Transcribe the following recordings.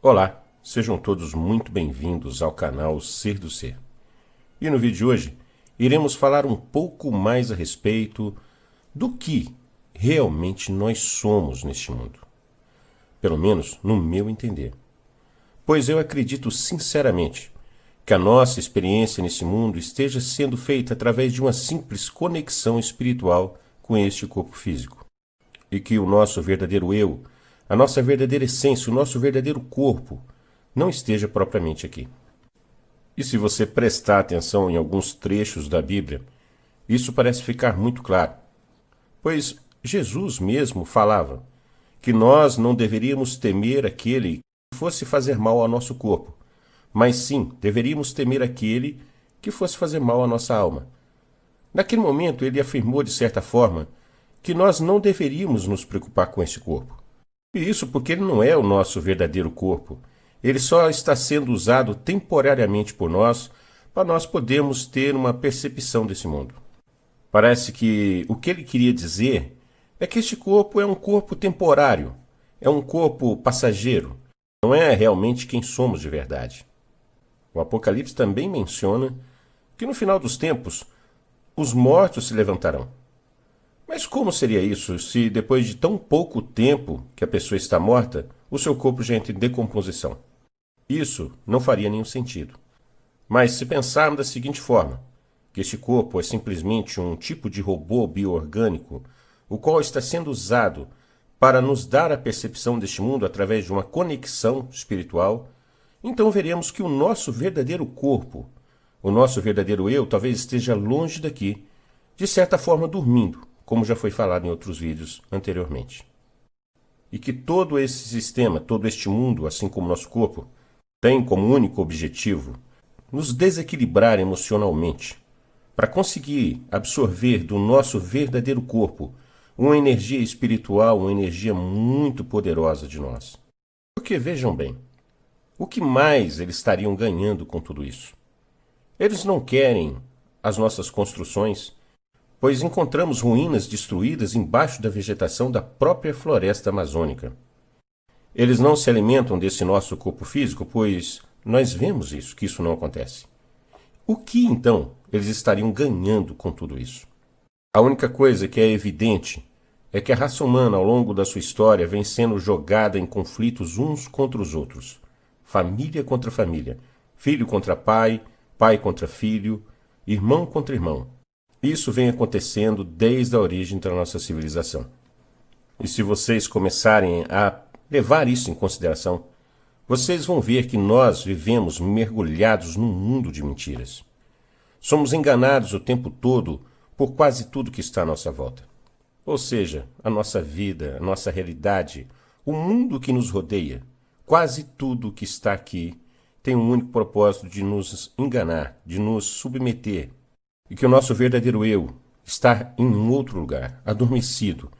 Olá, sejam todos muito bem-vindos ao canal Ser do Ser. E no vídeo de hoje, iremos falar um pouco mais a respeito do que realmente nós somos neste mundo. Pelo menos no meu entender. Pois eu acredito sinceramente que a nossa experiência nesse mundo esteja sendo feita através de uma simples conexão espiritual com este corpo físico. E que o nosso verdadeiro eu, a nossa verdadeira essência, o nosso verdadeiro corpo, não esteja propriamente aqui. E se você prestar atenção em alguns trechos da Bíblia, isso parece ficar muito claro. Pois Jesus mesmo falava que nós não deveríamos temer aquele que fosse fazer mal ao nosso corpo, mas sim deveríamos temer aquele que fosse fazer mal à nossa alma. Naquele momento ele afirmou de certa forma que nós não deveríamos nos preocupar com esse corpo. E isso porque ele não é o nosso verdadeiro corpo. Ele só está sendo usado temporariamente por nós para nós podermos ter uma percepção desse mundo. Parece que o que ele queria dizer é que este corpo é um corpo temporário, é um corpo passageiro, não é realmente quem somos de verdade. O Apocalipse também menciona que no final dos tempos os mortos se levantarão. Mas como seria isso se depois de tão pouco tempo que a pessoa está morta, o seu corpo já entra em decomposição? Isso não faria nenhum sentido. Mas se pensarmos da seguinte forma, que este corpo é simplesmente um tipo de robô bioorgânico, o qual está sendo usado para nos dar a percepção deste mundo através de uma conexão espiritual, então veremos que o nosso verdadeiro corpo, o nosso verdadeiro eu, talvez esteja longe daqui, de certa forma dormindo, como já foi falado em outros vídeos anteriormente. E que todo esse sistema, todo este mundo, assim como nosso corpo, tem como único objetivo nos desequilibrar emocionalmente, para conseguir absorver do nosso verdadeiro corpo uma energia espiritual, uma energia muito poderosa de nós. Porque vejam bem, o que mais eles estariam ganhando com tudo isso? Eles não querem as nossas construções, pois encontramos ruínas destruídas embaixo da vegetação da própria floresta amazônica. Eles não se alimentam desse nosso corpo físico, pois nós vemos isso, que isso não acontece. O que, então, eles estariam ganhando com tudo isso? A única coisa que é evidente é que a raça humana, ao longo da sua história, vem sendo jogada em conflitos uns contra os outros. Família contra família, filho contra pai, pai contra filho, irmão contra irmão. Isso vem acontecendo desde a origem da nossa civilização. E se vocês começarem a levar isso em consideração, vocês vão ver que nós vivemos mergulhados num mundo de mentiras. Somos enganados o tempo todo por quase tudo que está à nossa volta. Ou seja, a nossa vida, a nossa realidade, o mundo que nos rodeia, quase tudo que está aqui tem um único propósito de nos enganar, de nos submeter, e que o nosso verdadeiro eu está em um outro lugar, adormecido,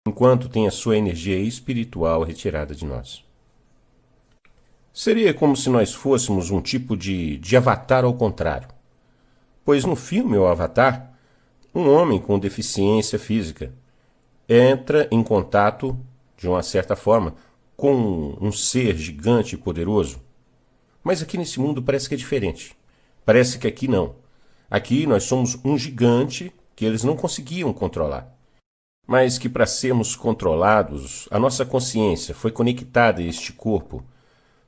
enquanto tem a sua energia espiritual retirada de nós. Seria como se nós fôssemos um tipo de avatar ao contrário. Pois no filme O Avatar, um homem com deficiência física entra em contato, de uma certa forma, com um ser gigante e poderoso. Mas aqui nesse mundo parece que é diferente. Parece que aqui não. Aqui nós somos um gigante que eles não conseguiam controlar. Mas que para sermos controlados, a nossa consciência foi conectada a este corpo,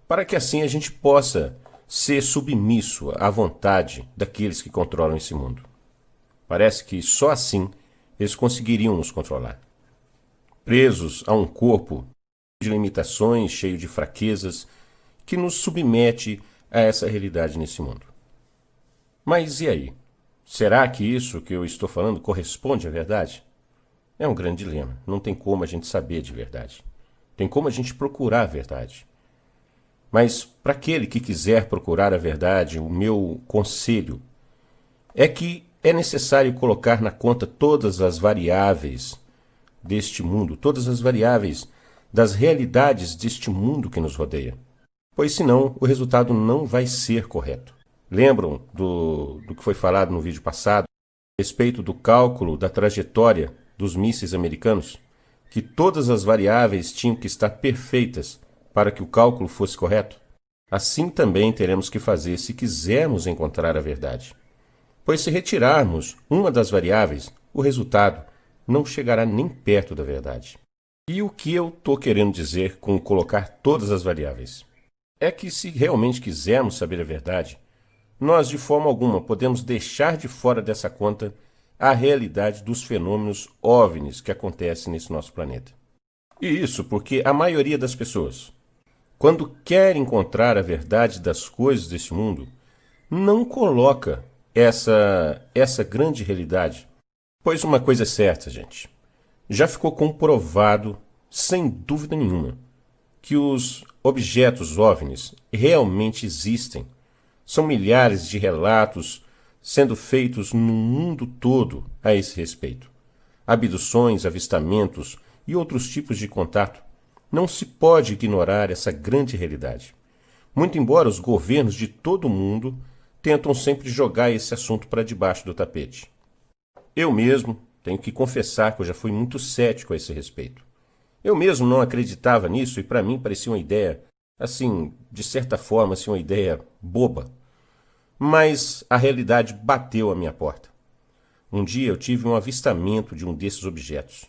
para que assim a gente possa ser submisso à vontade daqueles que controlam esse mundo. Parece que só assim eles conseguiriam nos controlar. Presos a um corpo de limitações, cheio de fraquezas, que nos submete a essa realidade nesse mundo. Mas e aí? Será que isso que eu estou falando corresponde à verdade? É um grande dilema. Não tem como a gente saber de verdade. Tem como a gente procurar a verdade. Mas para aquele que quiser procurar a verdade, o meu conselho é que é necessário colocar na conta todas as variáveis deste mundo, todas as variáveis das realidades deste mundo que nos rodeia. Pois senão o resultado não vai ser correto. Lembram do que foi falado no vídeo passado a respeito do cálculo da trajetória dos mísseis americanos? Que todas as variáveis tinham que estar perfeitas para que o cálculo fosse correto? Assim também teremos que fazer se quisermos encontrar a verdade. Pois se retirarmos uma das variáveis, o resultado não chegará nem perto da verdade. E o que eu estou querendo dizer com colocar todas as variáveis? É que se realmente quisermos saber a verdade, nós de forma alguma podemos deixar de fora dessa conta a realidade dos fenômenos OVNIs que acontecem nesse nosso planeta. E isso porque a maioria das pessoas, quando quer encontrar a verdade das coisas desse mundo, não coloca essa grande realidade. Pois uma coisa é certa, gente. Já ficou comprovado, sem dúvida nenhuma, que os objetos OVNIs realmente existem. São milhares de relatos sendo feitos no mundo todo a esse respeito. Abduções, avistamentos e outros tipos de contato. Não se pode ignorar essa grande realidade. Muito embora os governos de todo o mundo tentam sempre jogar esse assunto para debaixo do tapete. Eu mesmo tenho que confessar que eu já fui muito cético a esse respeito. Eu mesmo não acreditava nisso e para mim parecia uma ideia, assim, de certa forma, assim, uma ideia boba. Mas a realidade bateu à minha porta. Um dia eu tive um avistamento de um desses objetos.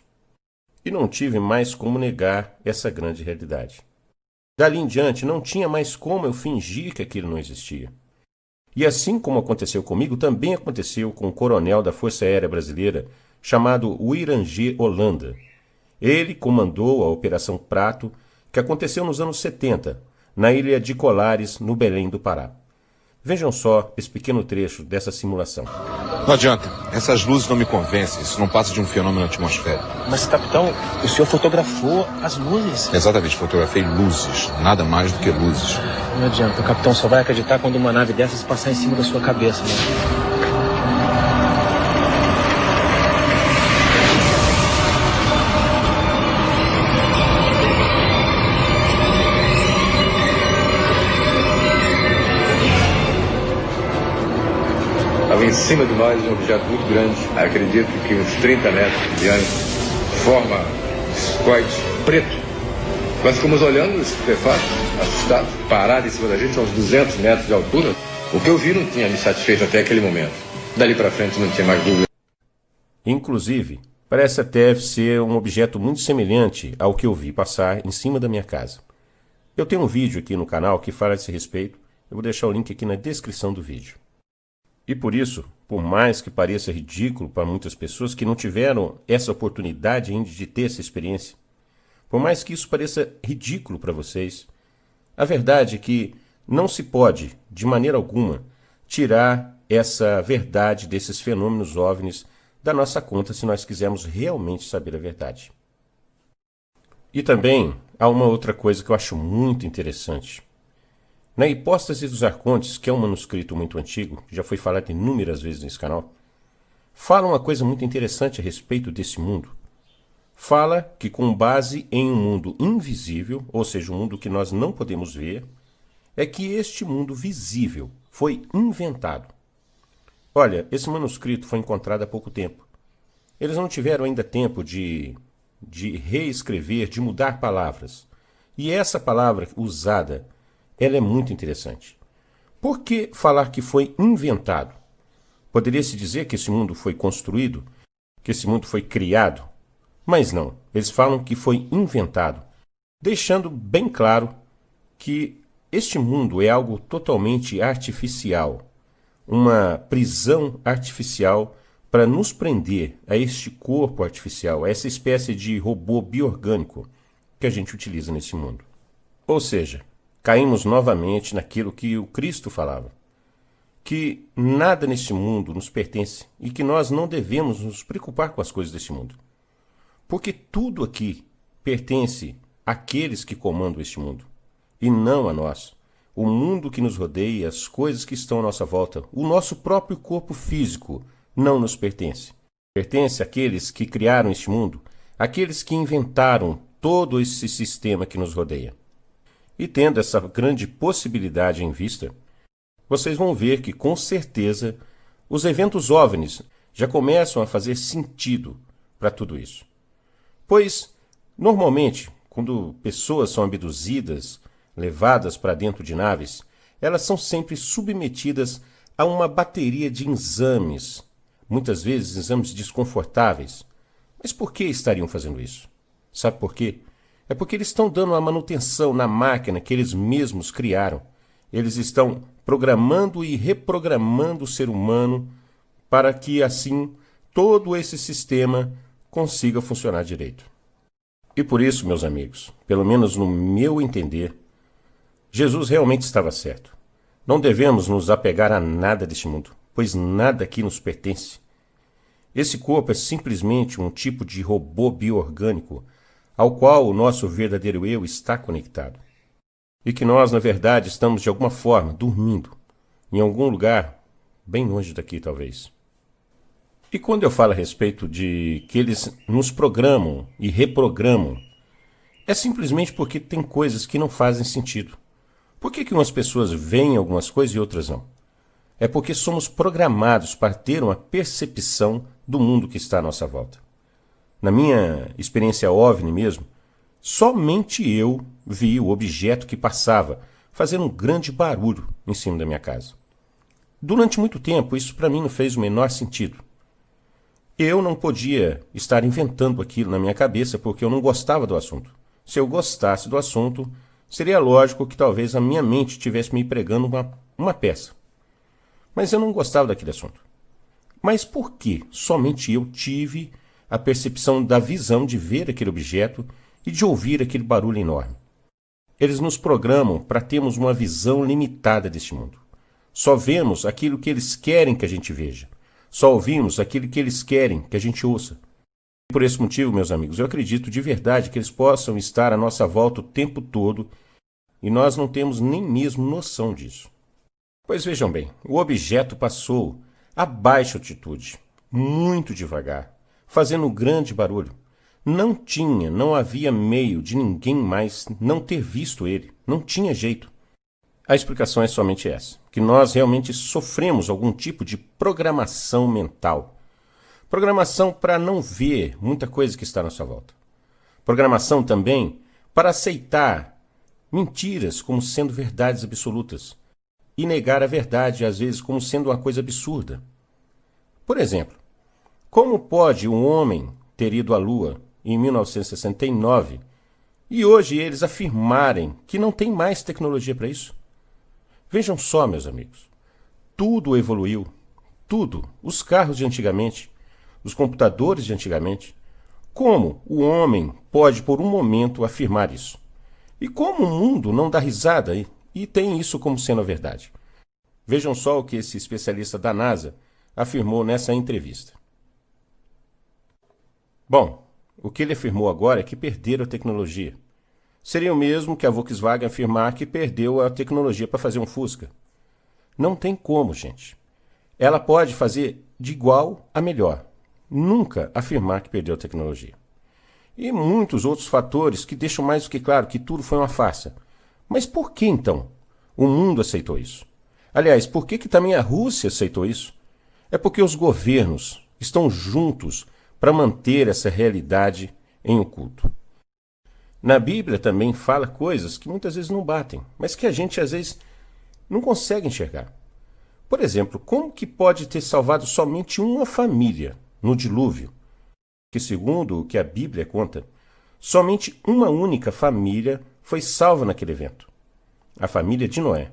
E não tive mais como negar essa grande realidade. Dali em diante não tinha mais como eu fingir que aquilo não existia. E assim como aconteceu comigo, também aconteceu com um coronel da Força Aérea Brasileira chamado Wirangê Holanda. Ele comandou a Operação Prato, que aconteceu nos anos 70, na ilha de Colares, no Belém do Pará. Vejam só esse pequeno trecho dessa simulação. Não adianta, essas luzes não me convencem, isso não passa de um fenômeno atmosférico. Mas, capitão, o senhor fotografou as luzes? Exatamente, fotografei luzes, nada mais do que luzes. Não adianta, o capitão só vai acreditar quando uma nave dessas passar em cima da sua cabeça, né? Estava em cima de nós um objeto muito grande, acredito que uns 30 metros de diâmetro, forma escoide preto. Nós ficamos olhando, estupefatos, assustados, parado em cima da gente, a uns 200 metros de altura. O que eu vi não tinha me satisfeito até aquele momento. Dali para frente não tinha mais dúvida. Inclusive, parece até ser um objeto muito semelhante ao que eu vi passar em cima da minha casa. Eu tenho um vídeo aqui no canal que fala a esse respeito. Eu vou deixar o link aqui na descrição do vídeo. E por isso, por mais que pareça ridículo para muitas pessoas que não tiveram essa oportunidade ainda de ter essa experiência, por mais que isso pareça ridículo para vocês, a verdade é que não se pode, de maneira alguma, tirar essa verdade desses fenômenos OVNIs da nossa conta se nós quisermos realmente saber a verdade. E também há uma outra coisa que eu acho muito interessante. Na Hipóstase dos Arcontes, que é um manuscrito muito antigo, já foi falado inúmeras vezes nesse canal, fala uma coisa muito interessante a respeito desse mundo. Fala que com base em um mundo invisível, ou seja, um mundo que nós não podemos ver, é que este mundo visível foi inventado. Olha, esse manuscrito foi encontrado há pouco tempo. Eles não tiveram ainda tempo de reescrever, de mudar palavras. E essa palavra usada, ela é muito interessante. Por que falar que foi inventado? Poderia-se dizer que esse mundo foi construído, que esse mundo foi criado, mas não. Eles falam que foi inventado, deixando bem claro que este mundo é algo totalmente artificial, uma prisão artificial para nos prender a este corpo artificial, a essa espécie de robô biorgânico que a gente utiliza nesse mundo. Ou seja, caímos novamente naquilo que o Cristo falava, que nada neste mundo nos pertence e que nós não devemos nos preocupar com as coisas deste mundo. Porque tudo aqui pertence àqueles que comandam este mundo, e não a nós. O mundo que nos rodeia, as coisas que estão à nossa volta, o nosso próprio corpo físico não nos pertence. Pertence àqueles que criaram este mundo, àqueles que inventaram todo esse sistema que nos rodeia. E tendo essa grande possibilidade em vista, vocês vão ver que, com certeza, os eventos OVNIs já começam a fazer sentido para tudo isso. Pois, normalmente, quando pessoas são abduzidas, levadas para dentro de naves, elas são sempre submetidas a uma bateria de exames, muitas vezes exames desconfortáveis. Mas por que estariam fazendo isso? Sabe por quê? É porque eles estão dando uma manutenção na máquina que eles mesmos criaram. Eles estão programando e reprogramando o ser humano para que, assim, todo esse sistema consiga funcionar direito. E por isso, meus amigos, pelo menos no meu entender, Jesus realmente estava certo. Não devemos nos apegar a nada deste mundo, pois nada aqui nos pertence. Esse corpo é simplesmente um tipo de robô bioorgânico ao qual o nosso verdadeiro eu está conectado. E que nós, na verdade, estamos de alguma forma dormindo, em algum lugar bem longe daqui, talvez. E quando eu falo a respeito de que eles nos programam e reprogramam, é simplesmente porque tem coisas que não fazem sentido. Por que umas pessoas veem algumas coisas e outras não? É porque somos programados para ter uma percepção do mundo que está à nossa volta. Na minha experiência OVNI mesmo, somente eu vi o objeto que passava, fazendo um grande barulho em cima da minha casa. Durante muito tempo, isso para mim não fez o menor sentido. Eu não podia estar inventando aquilo na minha cabeça porque eu não gostava do assunto. Se eu gostasse do assunto, seria lógico que talvez a minha mente estivesse me pregando uma peça. Mas eu não gostava daquele assunto. Mas por que somente eu tive a percepção da visão de ver aquele objeto e de ouvir aquele barulho enorme? Eles nos programam para termos uma visão limitada deste mundo. Só vemos aquilo que eles querem que a gente veja. Só ouvimos aquilo que eles querem que a gente ouça. Por esse motivo, meus amigos, eu acredito de verdade que eles possam estar à nossa volta o tempo todo e nós não temos nem mesmo noção disso. Pois vejam bem, o objeto passou a baixa altitude, muito devagar, fazendo um grande barulho. Não havia meio de ninguém mais não ter visto ele, não tinha jeito. A explicação é somente essa, que nós realmente sofremos algum tipo de programação mental. Programação para não ver muita coisa que está à nossa volta. Programação também para aceitar mentiras como sendo verdades absolutas e negar a verdade, às vezes, como sendo uma coisa absurda. Por exemplo, como pode um homem ter ido à Lua em 1969 e hoje eles afirmarem que não tem mais tecnologia para isso? Vejam só, meus amigos, tudo evoluiu, tudo, os carros de antigamente, os computadores de antigamente. Como o homem pode por um momento afirmar isso? E como o mundo não dá risada e tem isso como sendo a verdade? Vejam só o que esse especialista da NASA afirmou nessa entrevista. Bom, o que ele afirmou agora é que perderam a tecnologia. Seria o mesmo que a Volkswagen afirmar que perdeu a tecnologia para fazer um Fusca. Não tem como, gente. Ela pode fazer de igual a melhor. Nunca afirmar que perdeu a tecnologia. E muitos outros fatores que deixam mais do que claro que tudo foi uma farsa. Mas por que, então, o mundo aceitou isso? Aliás, por que também a Rússia aceitou isso? É porque os governos estão juntos para manter essa realidade em oculto. Na Bíblia também fala coisas que muitas vezes não batem, mas que a gente às vezes não consegue enxergar. Por exemplo, como que pode ter salvado somente uma família no dilúvio? Que segundo o que a Bíblia conta, somente uma única família foi salva naquele evento. A família de Noé.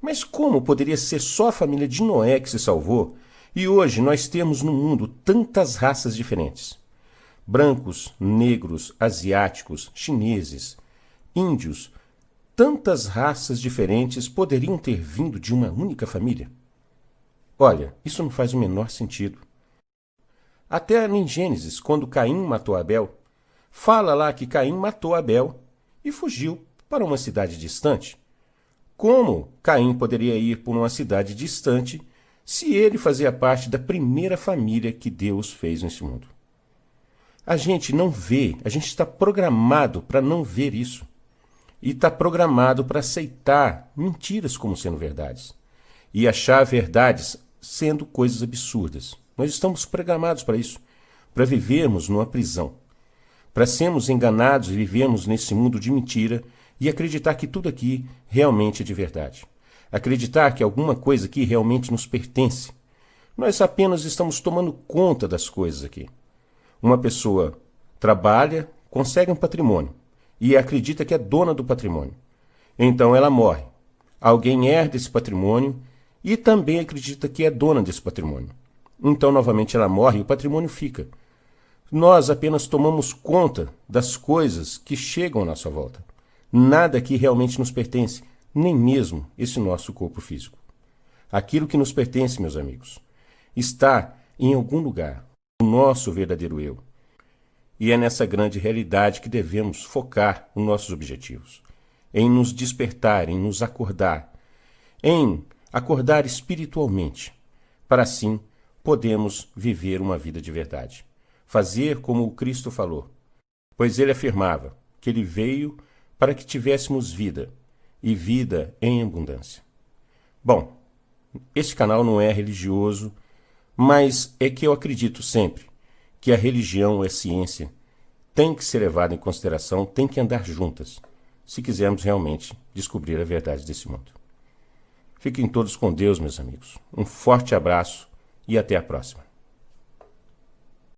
Mas como poderia ser só a família de Noé que se salvou e hoje nós temos no mundo tantas raças diferentes? Brancos, negros, asiáticos, chineses, índios, tantas raças diferentes poderiam ter vindo de uma única família? Olha, isso não faz o menor sentido. Até em Gênesis, quando Caim matou Abel, fala lá que Caim matou Abel e fugiu para uma cidade distante. Como Caim poderia ir para uma cidade distante se ele fazia parte da primeira família que Deus fez nesse mundo? A gente não vê, a gente está programado para não ver isso. E está programado para aceitar mentiras como sendo verdades. e achar verdades sendo coisas absurdas. Nós estamos programados para isso, para vivermos numa prisão, para sermos enganados e vivermos nesse mundo de mentira e acreditar que tudo aqui realmente é de verdade. Acreditar que alguma coisa aqui realmente nos pertence. Nós apenas estamos tomando conta das coisas aqui. Uma pessoa trabalha, consegue um patrimônio e acredita que é dona do patrimônio. Então ela morre. Alguém herda esse patrimônio e também acredita que é dona desse patrimônio. Então novamente ela morre e o patrimônio fica. Nós apenas tomamos conta das coisas que chegam à nossa volta. Nada aqui realmente nos pertence, nem mesmo esse nosso corpo físico. Aquilo que nos pertence, meus amigos, está em algum lugar, o nosso verdadeiro eu. E é nessa grande realidade que devemos focar os nossos objetivos, em nos despertar, em nos acordar, em acordar espiritualmente, para assim podermos viver uma vida de verdade. Fazer como o Cristo falou, pois ele afirmava que ele veio para que tivéssemos vida, e vida em abundância. Bom, este canal não é religioso, mas é que eu acredito sempre que a religião e a ciência têm que ser levada em consideração, têm que andar juntas, se quisermos realmente descobrir a verdade desse mundo. Fiquem todos com Deus, meus amigos. Um forte abraço e até a próxima.